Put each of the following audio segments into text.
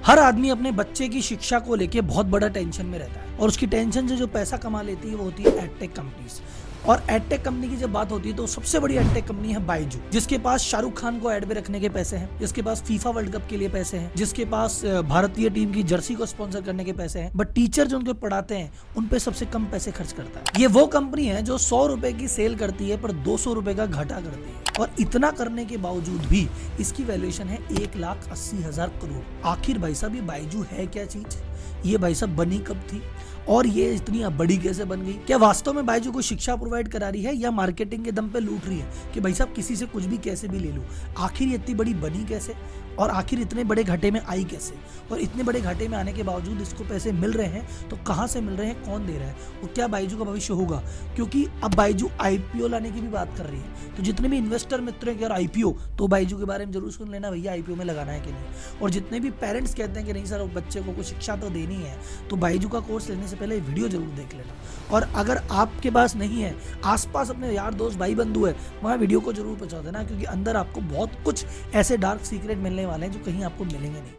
हर आदमी अपने बच्चे की शिक्षा को लेके बहुत बड़ा टेंशन में रहता है और उसकी टेंशन से जो पैसा कमा लेती है वो होती है एडटेक कंपनीज। और एडटेक कंपनी की जब बात होती है तो सबसे बड़ी एडटेक कंपनी है बायजू, जिसके पास शाहरुख खान को एड में रखने के पैसे हैं, जिसके पास फीफा वर्ल्ड कप के लिए पैसे हैं, जिसके पास भारतीय टीम की जर्सी को स्पॉन्सर करने के पैसे हैं। बट टीचर जो उनको पढ़ाते हैं उन पे सबसे कम पैसे खर्च करता है। ये वो कंपनी है जो 100 रुपए की सेल करती है पर 200 रुपए का घाटा करती है, और इतना करने के बावजूद भी इसकी वैल्यूएशन है 1,80,000 करोड़। आखिर भाई साहब ये बायजू है क्या चीज? ये भाई साहब बनी कब थी और ये इतनी बड़ी कैसे बन गई? क्या वास्तव में बायजू को शिक्षा प्रोवाइड करा रही है या मार्केटिंग के दम पे लूट रही है कि भाई साहब किसी से कुछ भी कैसे भी ले लो? आखिर ये इतनी बड़ी बनी कैसे और आखिर इतने बड़े घाटे में आई कैसे? और इतने बड़े घाटे में आने के बावजूद इसको पैसे मिल रहे हैं तो कहां से मिल रहे हैं, कौन दे रहा है, और क्या बायजू का भविष्य होगा? क्योंकि अब बायजू आईपीओ लाने की भी बात कर रही है, तो जितने भी इन्वेस्टर मित्र हैं कि यार आईपीओ, तो बायजू के बारे में जरूर सुन लेना भैया, आईपीओ में लगाना है कि नहीं। और जितने भी पेरेंट्स कहते हैं कि नहीं सर बच्चे को कुछ शिक्षा तो देनी है, तो बायजू का कोर्स लेने से पहले वीडियो जरूर देख लेना। और अगर आपके पास नहीं है, आसपास अपने यार दोस्त भाई बंधु है, वहाँ वीडियो को जरूर पहुंचा देना, क्योंकि अंदर आपको बहुत कुछ ऐसे डार्क सीक्रेट मिलने वाले हैं जो कहीं आपको मिलेंगे नहीं।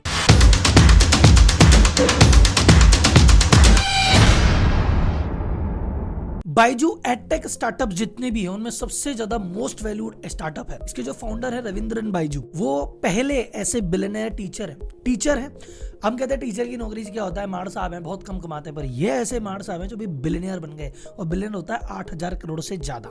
बायजू एडटेक स्टार्टअप जितने भी हैं उनमें सबसे ज्यादा मोस्ट वैल्यूड स्टार्टअप है। इसके जो फाउंडर है रविंद्रन बायजू, वो पहले ऐसे बिलियनर टीचर है। हम कहते हैं टीचर की नौकरी से क्या होता है, मार साहब हैं, बहुत कम कमाते हैं, पर ये ऐसे मार साहब हैं जो भी बिलियनियर बन गए, और बिलियन होता है 8,000 करोड़ से ज्यादा।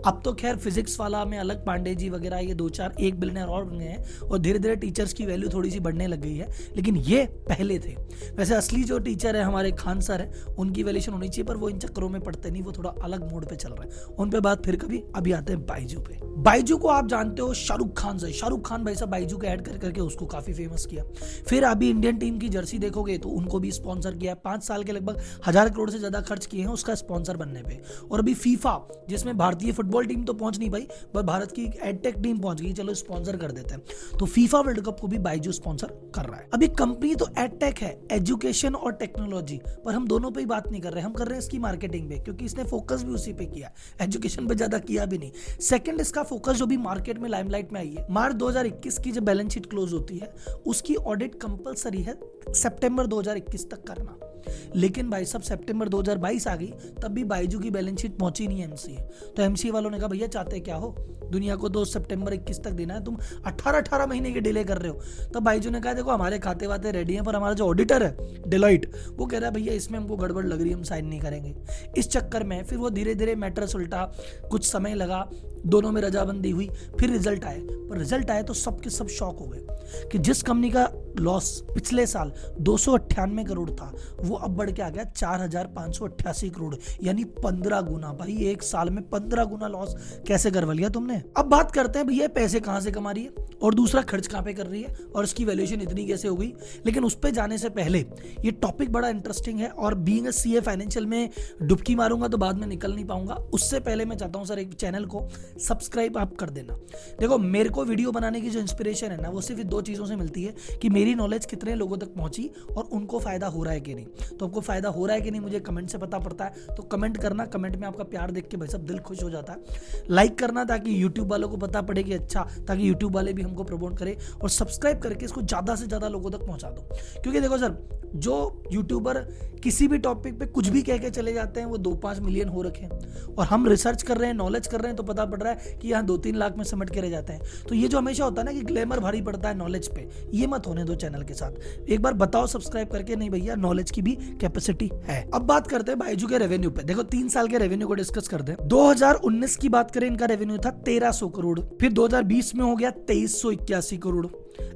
अब तो खैर फिजिक्स वाला में अलग पांडे जी वगैरह ये 2-4 एक बिलियनियर और बन गए हैं, और धीरे धीरे टीचर्स की वैल्यू थोड़ी सी बढ़ने लग गई है, लेकिन ये पहले थे। वैसे असली जो टीचर है हमारे खान सर है, उनकी वैल्यूएशन होनी चाहिए, पर वो इन चक्करों में पड़ते नहीं, वो थोड़ा अलग मोड पे चल रहा है, उन पे बात फिर कभी। अभी आते हैं बायजू पे। बायजू को आप जानते हो शाहरुख खान से। शाहरुख खान भाई साहब बायजू के ऐड कर करके उसको काफी फेमस किया। फिर अभी इंडियन टीम की जर्सी देखोगे तो उनको भी स्पॉन्सर किया है। 5 साल के लगभग 1,000 करोड़ से ज्यादा खर्च किए हैं उसका स्पॉन्सर बनने पे। और अभी फीफा, जिसमें भारतीय फुटबॉल टीम तो पहुंच नहीं पाई, पर भारत की एडटेक टीम पहुंच गई, चलो स्पॉन्सर कर देते हैं, तो फीफा वर्ल्ड कप को भी बायजू स्पॉन्सर कर रहा है। अभी कंपनी तो एडटेक है, एजुकेशन और टेक्नोलॉजी, पर हम दोनों पे ही बात नहीं कर रहे, हम कर रहे हैं इसकी मार्केटिंग पे, क्योंकि इसने फोकस भी उसी पे किया, एजुकेशन पे ज्यादा किया भी नहीं। सेकंड, इसका फोकस जो भी मार्केट में लाइमलाइट में आई है, मार्च 2021 की जब बैलेंस शीट क्लोज होती है उसकी ऑडिट कंपलसरी है सितंबर 2021 तक करना। लेकिन भाई साहब सितंबर 2022 आ गई, तब भी बायजू की बैलेंस शीट पहुंची नहीं एमसीए। तो एमसीए वालों ने कहा भैया चाहते क्या हो, दुनिया को तो सितंबर 21 तक देना है, तुम 18 महीने के डिले कर रहे हो। तब बायजू ने कहा देखो हमारे खाते वाते रेडी हैं, पर हमारा जो ऑडिटर है डेलॉइट, वो कह रहा है भैया इसमें हमको गड़बड़ लग रही है, हम साइन नहीं करेंगे। इस चक्कर में फिर वो धीरे धीरे मैटर सुलटा, कुछ समय लगा, दोनों में रजाबंदी हुई, फिर रिजल्ट आए। पर रिजल्ट आए तो सबके सब शॉक हो गए कि जिस कंपनी का लॉस पिछले साल 298 करोड़ था, वो अब बढ़ के आ गया 4,588 करोड़, यानी 15 गुना। भाई एक साल में 15 गुना लॉस कैसे करवा लिया तुमने? अब बात करते हैं भैया पैसे कहां से कमा रही है और दूसरा खर्च कहां पे कर रही है और इसकी वैल्यूएशन इतनी कैसे हो गई। लेकिन उस पे जाने से पहले ये टॉपिक बड़ा इंटरेस्टिंग है, और बीइंग अ सीए फाइनेंशियल में डुबकी मारूंगा तो बाद में निकल नहीं पाऊंगा। उससे पहले मैं चाहता हूं सर एक चैनल को सब्सक्राइब आप कर देना। देखो मेरे को वीडियो बनाने की जो इंस्पिरेशन है ना, वो सिर्फ 2 चीजों से मिलती है कि मेरी नॉलेज कितने लोगों तक पहुंची और उनको फायदा हो रहा है कि नहीं। तो आपको फायदा हो रहा है कि नहीं मुझे कमेंट से पता पड़ता है, तो कमेंट करना, कमेंट में आपका प्यार देख के भाई साहब दिल खुश हो जाता है। लाइक करना ताकि यूट्यूब वालों को पता पड़े कि अच्छा, ताकि यूट्यूब वाले भी हमको प्रमोट करें, और सब्सक्राइब करके इसको ज्यादा से ज्यादा लोगों तक पहुंचा दो। क्योंकि देखो सर, जो यूट्यूबर किसी भी टॉपिक पे कुछ भी कह के चले जाते हैं वो 2-5 मिलियन हो रखे हैं, और हम रिसर्च कर रहे हैं, नॉलेज कर रहे हैं, तो पता पड़ रहा है कि यहाँ 2-3 लाख में सिमट के रह जाते हैं। तो ये जो हमेशा होता है ना कि ग्लैमर भारी पड़ता है नॉलेज पे, ये मत होने दो चैनल के साथ। एक बार बताओ सब्सक्राइब करके, नहीं भैया नॉलेज की भी कैपेसिटी है। अब बात करते हैं बायजू के रेवेन्यू पे। देखो 3 साल के रेवेन्यू को डिस्कस करते हैं। 2019 की बात करें, इनका रेवेन्यू था 1,300 करोड़, फिर 2020 में हो गया 2,381 करोड़,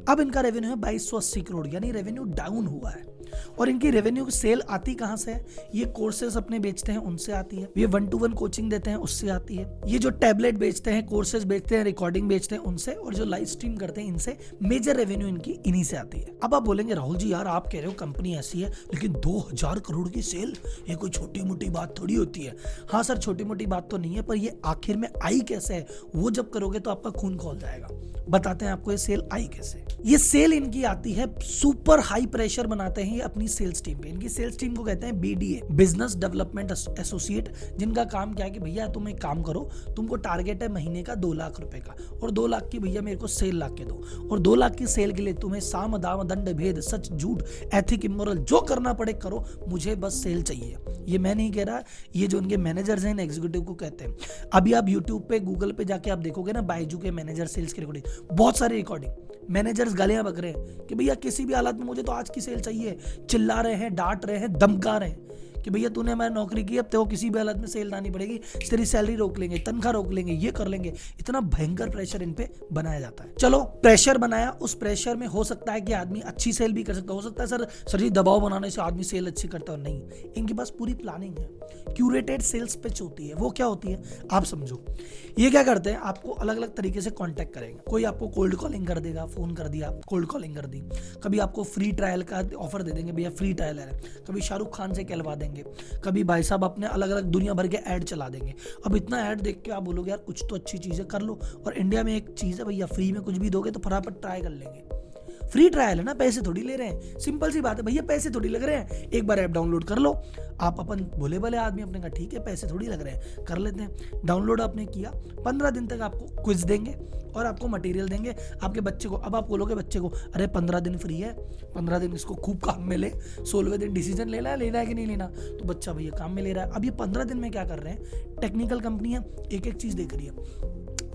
अब इनका रेवेन्यू है 2,280 करोड़, यानी रेवेन्यू डाउन हुआ है। और इनकी रेवेन्यू सेल आती कहां से है? ये कोर्सेज अपने बेचते हैं उनसे आती है, ये 1-to-1 कोचिंग देते हैं उससे आती है, ये जो टैबलेट बेचते हैं, कोर्सेज बेचते हैं, रिकॉर्डिंग बेचते हैं उनसे, और जो लाइव स्ट्रीम करते हैं इनसे, मेजर रेवेन्यू इनकी इन्हीं से आती है। अब आप बोलेंगे राहुल जी यार आप कह रहे हो कंपनी ऐसी है, लेकिन 2,000 करोड़ की सेल, ये कोई छोटी मोटी बात थोड़ी होती है। हाँ सर छोटी मोटी बात तो नहीं है, पर ये आखिर में आई कैसे है वो जब करोगे तो आपका खून खौल जाएगा। बताते हैं आपको ये सेल आई कैसे। ये सेल इनकी आती है, सुपर हाई प्रेशर बनाते हैं ये अपनी सेल्स टीम पे। इनकी सेल्स टीम को कहते हैं BDA, बिजनेस डेवलपमेंट एसोसिएट, जिनका काम क्या है कि भैया तुम एक काम करो, तुमको टारगेट है महीने का 2 लाख रुपए का, और 2 लाख की भैया मेरे को सेल ला के दो, और 2 लाख की सेल के लिए तुम्हें साम दाम दंड भेद सच झूठ एथिक इमोरल जो करना पड़े करो, मुझे बस सेल चाहिए। ये मैं नहीं कह रहा, ये जो उनके मैनेजर्स हैं एग्जीक्यूटिव को कहते हैं। अभी आप यूट्यूब पे गूगल पे जाके आप देखोगे ना बायजू के मैनेजर सेल्स की रिकॉर्डिंग, बहुत सारी रिकॉर्डिंग, मैनेजर्स गालियां बक रहे हैं कि भैया किसी भी हालत में मुझे तो आज की सेल चाहिए, चिल्ला रहे हैं, डांट रहे हैं, धमका रहे हैं कि भैया तूने हमारी नौकरी की, अब तेरे को किसी भी हालत में सेल लानी पड़ेगी, तेरी सैलरी रोक लेंगे, तनख्वाह रोक लेंगे, ये कर लेंगे। इतना भयंकर प्रेशर इन पे बनाया जाता है। चलो प्रेशर बनाया, उस प्रेशर में हो सकता है कि आदमी अच्छी सेल भी कर सकता है, हो सकता है सर जी दबाव बनाने से आदमी सेल अच्छी करता है, नहीं, इनके पास पूरी प्लानिंग है, क्यूरेटेड सेल्स पिच होती है। वो क्या होती है आप समझो, ये क्या करते हैं, आपको अलग अलग तरीके से कांटेक्ट करेंगे। कोई आपको कोल्ड कॉलिंग कर देगा, फोन कर दिया, कोल्ड कॉलिंग कर दी, कभी आपको फ्री ट्रायल का ऑफर दे देंगे, भैया फ्री ट्रायल है, कभी शाहरुख खान से कहलवा देंगे, कभी भाई साहब अपने अलग अलग दुनिया भर के ऐड चला देंगे। अब इतना ऐड देख के आप बोलोगे यार कुछ तो अच्छी चीजें कर लो, और इंडिया में एक चीज है भैया, फ्री में कुछ भी दोगे तो फटाफट ट्राई कर लेंगे। फ्री ट्रायल है ना, पैसे थोड़ी ले रहे हैं, सिंपल सी बात है भैया, पैसे थोड़ी लग रहे हैं, एक बार ऐप डाउनलोड कर लो। आप अपन भोले भले आदमी अपने कहा ठीक है पैसे थोड़ी लग रहे हैं, कर लेते हैं। डाउनलोड आपने किया, 15 दिन तक आपको क्विज देंगे और आपको मटेरियल देंगे आपके बच्चे को। अब आप बोलोगे बच्चे को अरे 15 दिन फ्री है, 15 दिन इसको खूब काम में ले, 16वें दिन डिसीजन लेना है कि नहीं लेना, तो बच्चा भैया काम में ले रहा है। अब ये 15 दिन में क्या कर रहे हैं, टेक्निकल कंपनी है, एक एक चीज देख रही है,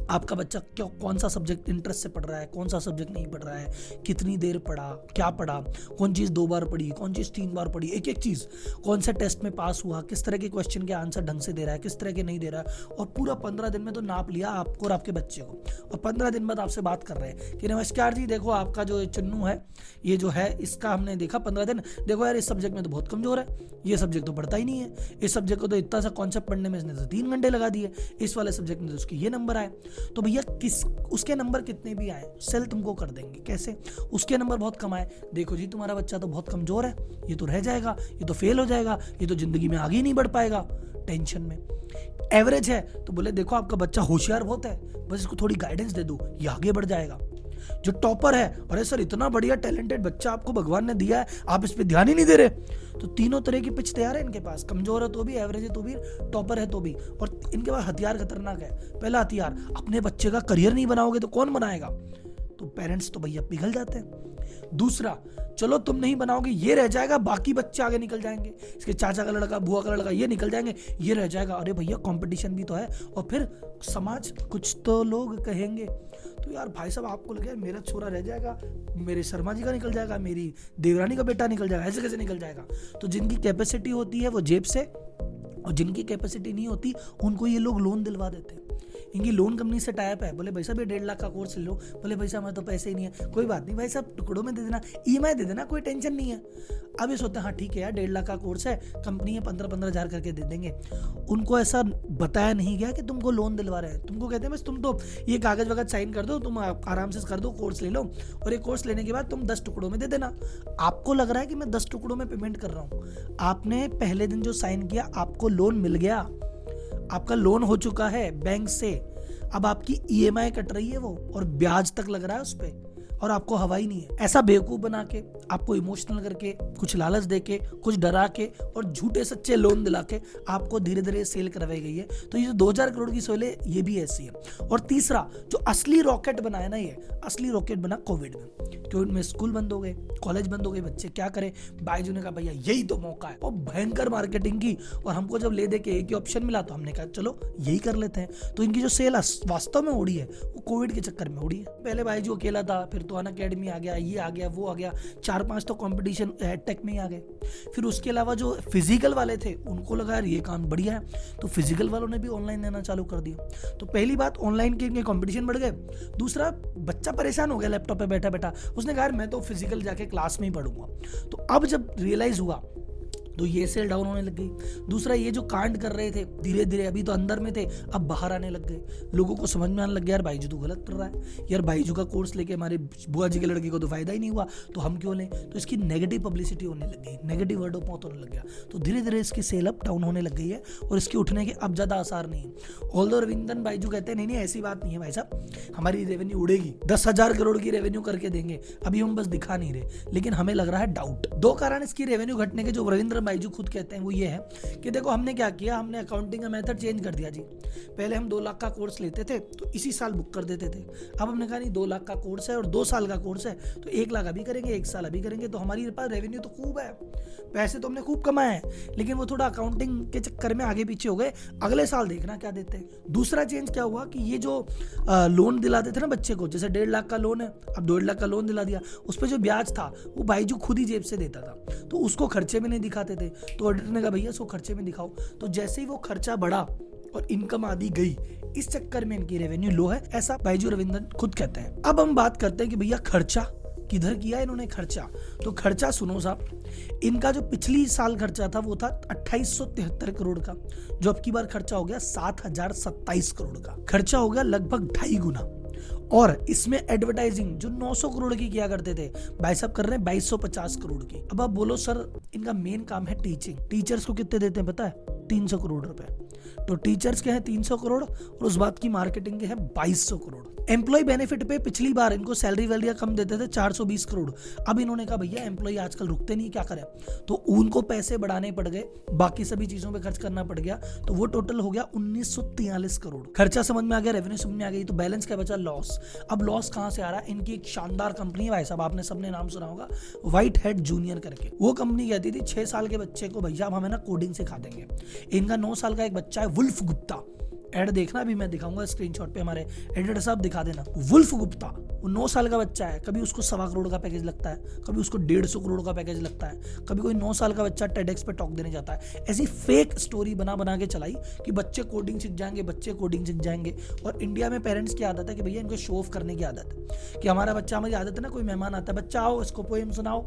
आपका बच्चा कौन सा सब्जेक्ट इंटरेस्ट से पढ़ रहा है, कौन सा सब्जेक्ट नहीं पढ़ रहा है, कितनी देर पढ़ा, क्या पढ़ा, कौन चीज़ 2 बार पढ़ी, कौन चीज़ 3 बार पढ़ी, एक एक चीज़, कौन से टेस्ट में पास हुआ, किस तरह के क्वेश्चन के आंसर ढंग से दे रहा है, किस तरह के नहीं दे रहा है, और पूरा 15 दिन में तो नाप लिया आपको और आपके बच्चे को। और 15 दिन बाद आपसे बात कर रहे हैं कि नमस्कार जी, देखो आपका जो चुन्नू है, ये जो है इसका हमने देखा 15 दिन, देखो यार इस सब्जेक्ट में तो बहुत कमजोर है, ये सब्जेक्ट तो पढ़ता ही नहीं है, इस सब्जेक्ट को तो इतना सा कॉन्सेप्ट पढ़ने में इसने तो 3 घंटे लगा दिए, इस वाले सब्जेक्ट में तो उसके ये नंबर आए। तो भैया उसके नंबर कितने भी आए सेल तुमको कर देंगे। कैसे, उसके नंबर बहुत कम आए, देखो जी तुम्हारा बच्चा तो बहुत कमजोर है, ये तो रह जाएगा, ये तो फेल हो जाएगा, ये तो जिंदगी में आगे ही नहीं बढ़ पाएगा, टेंशन में। एवरेज है तो बोले देखो आपका बच्चा होशियार बहुत है, बस इसको थोड़ी गाइडेंस दे दो, ये आगे बढ़ जाएगा। जो टॉपर है, अरे सर इतना बढ़िया टैलेंटेड बच्चा आपको भगवान ने दिया है, आप इस पे ध्यान ही नहीं दे रहे। तो तीनों तरह की पिच तैयार है इनके पास, कमजोर है तो भी, एवरेज है तो भी, टॉपर है तो भी। और इनके पास हथियार खतरनाक है। पहला हथियार, अपने बच्चे का करियर नहीं बनाओगे तो कौन बनाएगा, तो पेरेंट्स तो भैया पिघल जाते हैं। दूसरा, चलो तुम नहीं बनाओगे ये रह जाएगा, बाकी बच्चे आगे निकल जाएंगे, इसके चाचा का लड़का, बुआ का लड़का, ये निकल जाएंगे, ये रह जाएगा। अरे भैया कंपटीशन भी तो है, और फिर समाज कुछ तो लोग कहेंगे, तो यार भाई साहब आपको लगे मेरा छोरा रह जाएगा, मेरे शर्मा जी का निकल जाएगा, मेरी देवरानी का बेटा निकल जाएगा, ऐसे कैसे निकल जाएगा। तो जिनकी कैपेसिटी होती है वो जेब से, और जिनकी कैपेसिटी नहीं होती उनको ये लोग लोन दिलवा देते हैं। इनकी लोन कंपनी से टाइप है, बोले भाई साहब ये 1.5 लाख का कोर्स ले लो, बोले भाई साहब हमारे तो पैसे ही नहीं है, कोई बात नहीं भाई साहब टुकड़ों में दे देना, EMI दे देना, कोई टेंशन नहीं है। अब ये सोचते हैं हाँ ठीक है यार 1.5 लाख का कोर्स है, कंपनी है 15-15 हज़ार करके दे देंगे। उनको ऐसा बताया नहीं गया कि तुमको लोन दिलवा रहे हैं, तुमको कहते हैं बस तुम तो ये कागज वगैरह साइन कर दो, तुम आराम से कर दो, कोर्स ले लो, और ये कोर्स लेने के बाद तुम 10 टुकड़ों में दे देना। आपको लग रहा है कि मैं 10 टुकड़ों में पेमेंट कर रहा हूँ, आपने पहले दिन जो साइन किया आपको लोन मिल गया, आपका लोन हो चुका है बैंक से, अब आपकी EMI कट रही है वो, और ब्याज तक लग रहा है उस पे, और आपको हवा ही नहीं है। ऐसा बेवकूफ बना के, आपको इमोशनल करके, कुछ लालच देके, कुछ डरा के, और झूठे सच्चे लोन दिला के आपको धीरे धीरे सेल करवाई गई है। तो ये जो 2000 करोड़ की सेल है ये भी ऐसी है। और तीसरा जो असली रॉकेट बनाया ना, ये असली रॉकेट बना कोविड में। कोविड में स्कूल बंद हो गए, कॉलेज बंद हो गए, बच्चे क्या करें, बायजू ने कहा भैया यही तो मौका है, और भयंकर मार्केटिंग की, और हमको जब ले दे के एक ही ऑप्शन मिला तो हमने कहा चलो यही कर लेते हैं। तो इनकी जो सेल वास्तव में उड़ी है वो कोविड के चक्कर में उड़ी है। पहले बायजू अकेला था, फिर तो अनअकैडमी आ गया, ये आ गया, वो आ गया, 4-5 तो कंपटीशन एडटेक में ही आ गए। फिर उसके अलावा जो फिजिकल वाले थे उनको लगा यार ये काम बढ़िया है, तो फिजिकल वालों ने भी ऑनलाइन लेना चालू कर दिया। तो पहली बात ऑनलाइन के इनके कंपटीशन बढ़ गए। दूसरा, बच्चा परेशान हो गया लैपटॉप पे बैठा बैठा, उसने कहा मैं तो फिजिकल जाके क्लास में ही पढ़ूंगा। तो अब जब रियलाइज हुआ तो ये सेल डाउन होने लग गई। दूसरा, ये जो कांड कर रहे थे धीरे धीरे, अभी तो अंदर में थे, अब बाहर आने लग गए। लोगों को समझ में आने लग गया यार बाईजू तो गलत कर रहा है, यार बाईजू का कोर्स लेके हमारे बुआ जी के लड़के को तो फायदा ही नहीं हुआ, तो हम क्यों लें। तो इसकी नेगेटिव पब्लिसिटी होने लग गई, नेगेटिव वर्ड ऑफ माउथ होने लग गया। तो धीरे धीरे इसकी सेल अप डाउन होने लग गई है और इसके उठने के अब ज्यादा आसार नहीं है। ऑल्दो रविंद्रन बाईजू कहते हैं नहीं ऐसी बात नहीं है भाई साहब, हमारी रेवेन्यू उड़ेगी, 10,000 करोड़ की रेवेन्यू करके देंगे, अभी हम बस दिखा नहीं रहे, लेकिन हमें लग रहा है डाउट। दो कारण इसकी रेवेन्यू घटने के जो रविंद्रन बाईजू खुद कहते हैं वो ये है कि देखो हमने क्या किया, हमने अकाउंटिंग का मेथड चेंज कर दिया जी। पहले हम 2 लाख का कोर्स लेते थे तो इसी साल बुक कर देते थे, अब हमने कहा नहीं 2 लाख का कोर्स है और 2 साल का कोर्स है तो 1 लाख अभी करेंगे, 1 साल अभी करेंगे, तो हमारे पास रेवेन्यू तो खूब है, पैसे तो हमने खूब कमाए हैं, लेकिन वो थोड़ा अकाउंटिंग के चक्कर में आगे पीछे हो गए, अगले साल देखना क्या देते हैं। दूसरा चेंज क्या हुआ कि ये जो लोन दिलाते थे ना बच्चे को, जैसे 1.5 लाख का लोन है, अब 2.5 लाख का लोन दिला दिया, उस पर जो ब्याज था वो बाईजू खुद ही जेब से देता था, तो उसको खर्चे में नहीं दिखाते थे। तो ऑडिटर ने कहा भैया इसको खर्चे में दिखाओ, तो जैसे ही वो खर्चा बढ़ा और इनकम आदि गई, इस चक्कर में इनकी रेवेन्यू लो है, ऐसा बाईजू रविंद्रन खुद कहते हैं। अब हम बात करते हैं कि भैया खर्चा किधर किया इन्होंने खर्चा, तो खर्चा सुनो साहब, इनका जो पिछली साल खर्चा था वो था 2873 करोड़ का, जो अब की बार खर्चा हो गया 7027 करोड़ का, खर्चा हो गया लगभग 2.5 गुना। और इसमें एडवर्टाइजिंग जो 900 करोड़ की किया करते थे, भाई साहब कर रहे हैं 2250 करोड़ की। अब आप बोलो सर इनका मेन काम है टीचिंग, टीचर्स को कितने देते हैं पता है, 300 करोड़ रुपए, तो टीचर्स के हैं 300 करोड़ और उस बात की मार्केटिंग के हैं 2200 करोड़। एम्प्लॉय बेनिफिट पे पिछली बार इनको सैलरी वैलरी कम देते थे 420 करोड़, अब इन्होंने कहा भैया एम्प्लॉय आजकल रुकते नहीं, क्या करें, तो उनको पैसे बढ़ाने पड़ गए, बाकी सभी चीजों पे खर्च करना पड़ गया, तो वो टोटल हो गया 1943 करोड़। खर्चा समझ में आ गया, रेवेन्यू समझ में आ गई, तो बैलेंस क्या बचा, लॉस। अब लॉस कहां से आ रहा है, इनकी एक शानदार कंपनी है भाई साहब, आपने सबने नाम सुना होगा, व्हाइट हेड जूनियर करके। वो कंपनी कहती थी 6 साल के बच्चे को भैया हमें ना कोडिंग सिखा देंगे। इनका 9 साल का एक बच्चा है वुल्फ गुप्ता, ऐड देखना, अभी मैं दिखाऊंगा स्क्रीनशॉट पे, हमारे एडिटर साहब दिखा देना। वुल्फ गुप्ता वो 9 साल का बच्चा है, कभी उसको 1.25 करोड़ का पैकेज लगता है, कभी उसको 150 करोड़ का पैकेज लगता है, कभी कोई 9 साल का बच्चा टेडेक्स पे टॉक देने जाता है। ऐसी फेक स्टोरी बना बना के चलाई कि बच्चे कोडिंग सीख जाएंगे, बच्चे कोडिंग सीख जाएंगे। और इंडिया में पेरेंट्स की आदत है कि भैया इनको शो ऑफ करने की आदत है, कि हमारा बच्चा, हमारी आदत है ना, कोई मेहमान आता है, बच्चा आओ इसको पोएम सुनाओ,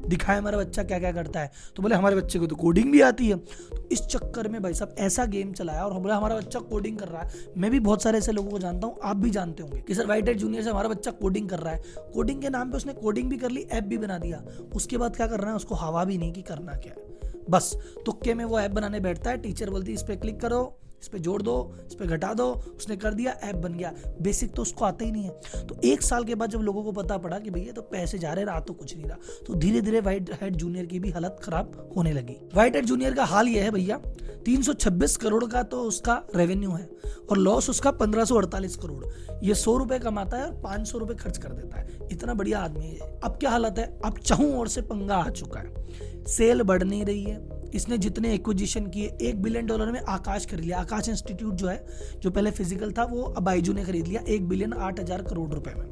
दिखाए हमारा बच्चा क्या क्या करता है, तो बोले हमारे बच्चे को तो कोडिंग भी आती है। तो इस चक्कर में भाई साहब ऐसा गेम चलाया और बोला हमारा बच्चा कोडिंग कर रहा है। मैं भी बहुत सारे ऐसे लोगों को जानता हूँ, आप भी जानते होंगे कि सर व्हाइट हेड जूनियर से हमारा बच्चा कोडिंग कर रहा है, कोडिंग के नाम पे उसने कोडिंग भी कर ली, ऐप भी बना दिया, उसके बाद क्या कर रहा है, उसको हवा भी नहीं कि करना क्या है, बस तुक्के में वो ऐप बनाने बैठता है, टीचर बोलती है इस पे क्लिक करो, इस पे जोड़ दो, इस पे घटा दो, उसने कर दिया, ऐप बन गया, बेसिक तो उसको आता ही नहीं है। तो 1 साल के बाद जब लोगों को पता पड़ा कि भैया तो पैसे जा रहे, रहा तो कुछ नहीं रहा, तो धीरे धीरे व्हाइट हेड जूनियर की भी हालत खराब होने लगी। व्हाइट हेड जूनियर का हाल ये है भैया, 326 करोड़ का तो उसका रेवेन्यू है और लॉस उसका 1548 करोड़। ये 100 रुपए कमाता है और 500 रुपए खर्च कर देता है, इतना बढ़िया आदमी है। अब क्या हालत है, अब चाहूं और से पंगा आ चुका है, सेल बढ़ नहीं रही है। इसने जितने एक्विजिशन किए, $1 बिलियन में आकाश खरीद लिया, आकाश इंस्टीट्यूट जो है, जो पहले फिजिकल था, वो अब बाईजू ने खरीद लिया 1,08,000 करोड़ रुपए में।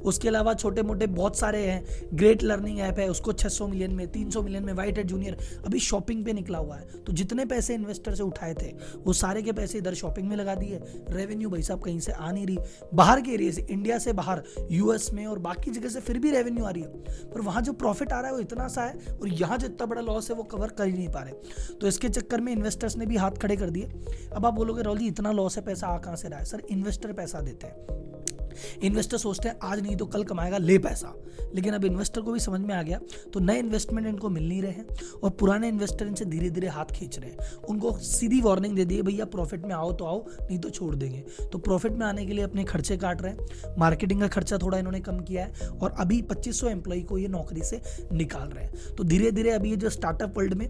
उसके अलावा छोटे मोटे बहुत सारे हैं, ग्रेट लर्निंग ऐप है, उसको 600 मिलियन में, 300 मिलियन में, व्हाइट हेड जूनियर अभी शॉपिंग पे निकला हुआ है। तो जितने पैसे इन्वेस्टर से उठाए थे वो सारे के पैसे इधर शॉपिंग में लगा दिए। रेवेन्यू भाई साहब कहीं से आ नहीं रही, बाहर के एरिया से, इंडिया से बाहर, यूएस में और बाकी जगह से फिर भी रेवेन्यू आ रही है, पर वहां जो प्रॉफिट आ रहा है वो इतना सा है और यहाँ जो इतना बड़ा लॉस है वो कवर कर ही नहीं पा रहे। तो इसके चक्कर में इन्वेस्टर्स ने भी हाथ खड़े कर दिए। अब आप बोलोगे राहुल जी इतना लॉस है, पैसा आ कहां से रहा है? सर इन्वेस्टर पैसा देते हैं, इन्वेस्टर सोचते हैं आज नहीं तो कल कमाएगा, ले पैसा, लेकिन अब इन्वेस्टर को भी समझ में आ गया, तो नए इन्वेस्टमेंट इनको मिल नहीं रहे हैं और पुराने इन्वेस्टर इनसे धीरे धीरे हाथ खींच रहे हैं। उनको सीधी वार्निंग दे दी है भैया प्रॉफिट में आओ तो आओ, नहीं तो छोड़ देंगे। तो प्रॉफिट में आने के लिए अपने खर्चे काट रहे हैं, मार्केटिंग का खर्चा थोड़ा इन्होंने कम किया है और अभी 2500 एम्प्लॉय को ये नौकरी से निकाल रहे हैं। तो धीरे धीरे अभी ये जो स्टार्टअप वर्ल्ड में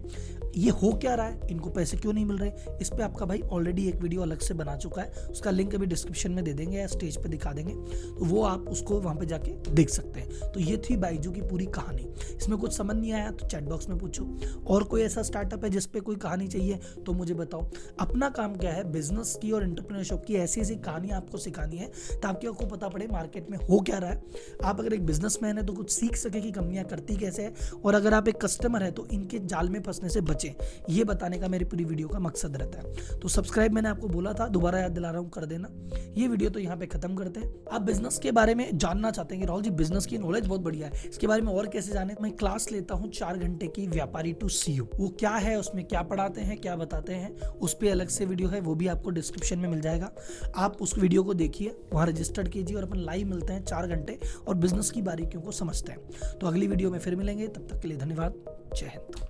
ये हो क्या रहा है, इनको पैसे क्यों नहीं मिल रहे, इस पे आपका भाई ऑलरेडी एक वीडियो अलग से बना चुका है, उसका लिंक अभी डिस्क्रिप्शन में दे देंगे या स्टेज पे दिखा देंगे, तो वो आप उसको वहां पे जाके देख सकते हैं। तो ये थी बाईजू की पूरी कहानी। इसमें कुछ समझ नहीं आया तो चैट बॉक्स में पूछो, और कोई ऐसा स्टार्टअप है जिसपे कोई कहानी चाहिए तो मुझे बताओ। अपना काम क्या है, बिजनेस की और एंटरप्रेन्योरशिप की ऐसी ऐसी कहानी आपको सिखानी है ताकि आपको पता पड़े मार्केट में हो क्या रहा है। आप अगर एक बिजनेसमैन है तो कुछ सीख सके कि कंपनियां करती कैसे है, और अगर आप एक कस्टमर है तो इनके जाल में फंसने से बचे, ये बताने का मेरी पूरी वीडियो का मकसद रहता है। तो सब्सक्राइब मैंने आपको बोला था, दोबारा याद दिला रहा हूं, कर देना। ये वीडियो तो यहाँ पे खत्म करते हैं। आप बिजनेस के बारे में जानना चाहते हैं कि राहुल जी बिजनेस की नॉलेज बहुत बढ़िया है, इसके बारे में और कैसे जाने, मैं क्लास लेता हूँ 4 घंटे की व्यापारी टू सीईओ। वो क्या है, उसमें क्या पढ़ाते हैं, क्या बताते हैं, उस पर अलग से वीडियो है, वो भी आपको डिस्क्रिप्शन में मिल जाएगा। आप उस वीडियो को देखिए, वहाँ रजिस्टर्ड कीजिए और अपन लाइव मिलते हैं 4 घंटे और बिजनेस की बारीकियों को समझते हैं। तो अगली वीडियो में फिर मिलेंगे, तब तक के लिए धन्यवाद। जय हिंद।